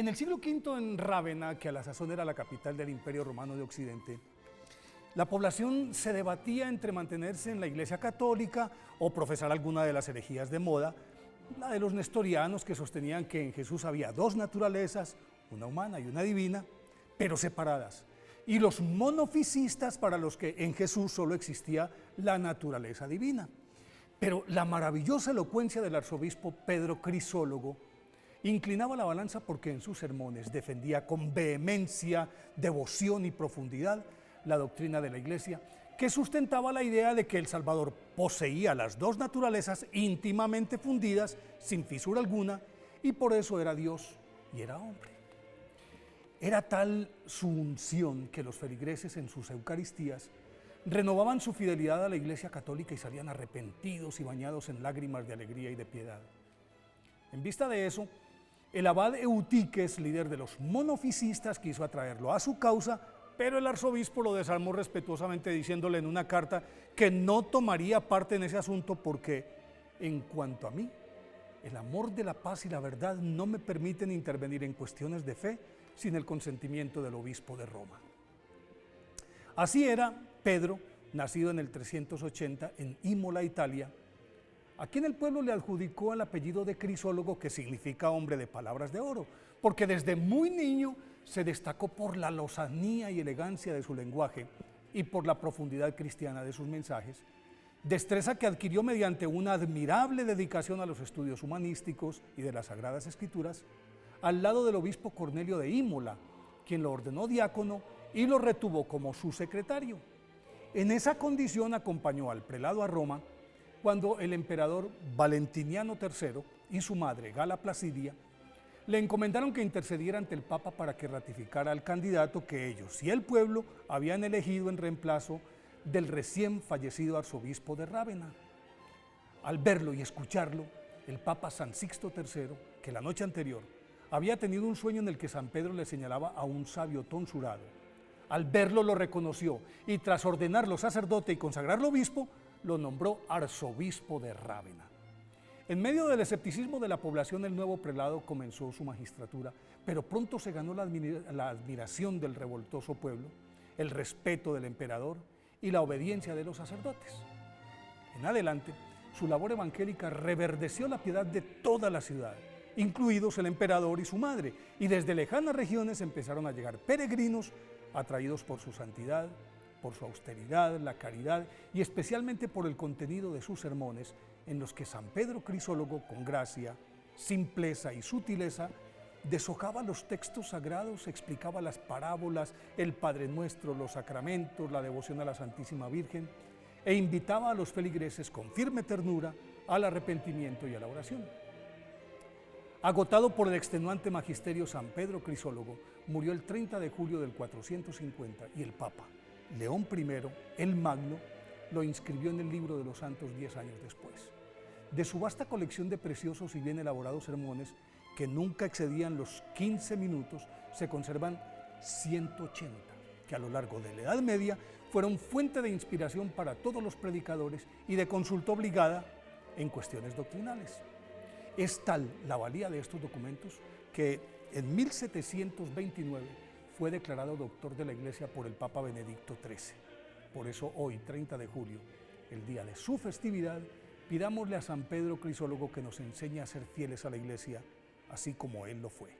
En el siglo V en Rávena, que a la sazón era la capital del Imperio Romano de Occidente, la población se debatía entre mantenerse en la Iglesia Católica o profesar alguna de las herejías de moda, la de los nestorianos que sostenían que en Jesús había dos naturalezas, una humana y una divina, pero separadas, y los monofisistas para los que en Jesús solo existía la naturaleza divina. Pero la maravillosa elocuencia del arzobispo Pedro Crisólogo inclinaba la balanza porque en sus sermones defendía con vehemencia, devoción y profundidad la doctrina de la Iglesia, que sustentaba la idea de que el Salvador poseía las dos naturalezas íntimamente fundidas, sin fisura alguna, y por eso era Dios y era hombre. Era tal su unción que los feligreses en sus Eucaristías renovaban su fidelidad a la Iglesia Católica y salían arrepentidos y bañados en lágrimas de alegría y de piedad. En vista de eso, el abad Eutiques, líder de los monofisistas, quiso atraerlo a su causa, pero el arzobispo lo desarmó respetuosamente diciéndole en una carta que no tomaría parte en ese asunto porque, en cuanto a mí, el amor de la paz y la verdad no me permiten intervenir en cuestiones de fe sin el consentimiento del obispo de Roma. Así era Pedro, nacido en el 380 en Imola, Italia, a quien el pueblo le adjudicó el apellido de Crisólogo, que significa hombre de palabras de oro, porque desde muy niño se destacó por la lozanía y elegancia de su lenguaje y por la profundidad cristiana de sus mensajes, destreza que adquirió mediante una admirable dedicación a los estudios humanísticos y de las Sagradas Escrituras, al lado del obispo Cornelio de Imola, quien lo ordenó diácono y lo retuvo como su secretario. En esa condición acompañó al prelado a Roma cuando el emperador Valentiniano III y su madre Gala Placidia le encomendaron que intercediera ante el Papa para que ratificara al candidato que ellos y el pueblo habían elegido en reemplazo del recién fallecido arzobispo de Rávena. Al verlo y escucharlo, el Papa San Sixto III, que la noche anterior había tenido un sueño en el que San Pedro le señalaba a un sabio tonsurado, al verlo lo reconoció y tras ordenarlo sacerdote y consagrarlo obispo, lo nombró arzobispo de Rávena. En medio del escepticismo de la población, el nuevo prelado comenzó su magistratura, pero pronto se ganó la admiración del revoltoso pueblo, el respeto del emperador y la obediencia de los sacerdotes. En adelante, su labor evangélica reverdeció la piedad de toda la ciudad, incluidos el emperador y su madre, y desde lejanas regiones empezaron a llegar peregrinos atraídos por su santidad, por su austeridad, la caridad y especialmente por el contenido de sus sermones en los que San Pedro Crisólogo, con gracia, simpleza y sutileza, deshojaba los textos sagrados, explicaba las parábolas, el Padre Nuestro, los sacramentos, la devoción a la Santísima Virgen e invitaba a los feligreses con firme ternura al arrepentimiento y a la oración. Agotado por el extenuante magisterio, San Pedro Crisólogo murió el 30 de julio del 450 y el Papa León I, el Magno, lo inscribió en el libro de los santos 10 años después. De su vasta colección de preciosos y bien elaborados sermones, que nunca excedían los 15 minutos, se conservan 180, que a lo largo de la Edad Media fueron fuente de inspiración para todos los predicadores y de consulta obligada en cuestiones doctrinales. Es tal la valía de estos documentos que en 1729 fue declarado doctor de la Iglesia por el Papa Benedicto XIII. Por eso hoy, 30 de julio, el día de su festividad, pidámosle a San Pedro Crisólogo que nos enseñe a ser fieles a la Iglesia, así como él lo fue.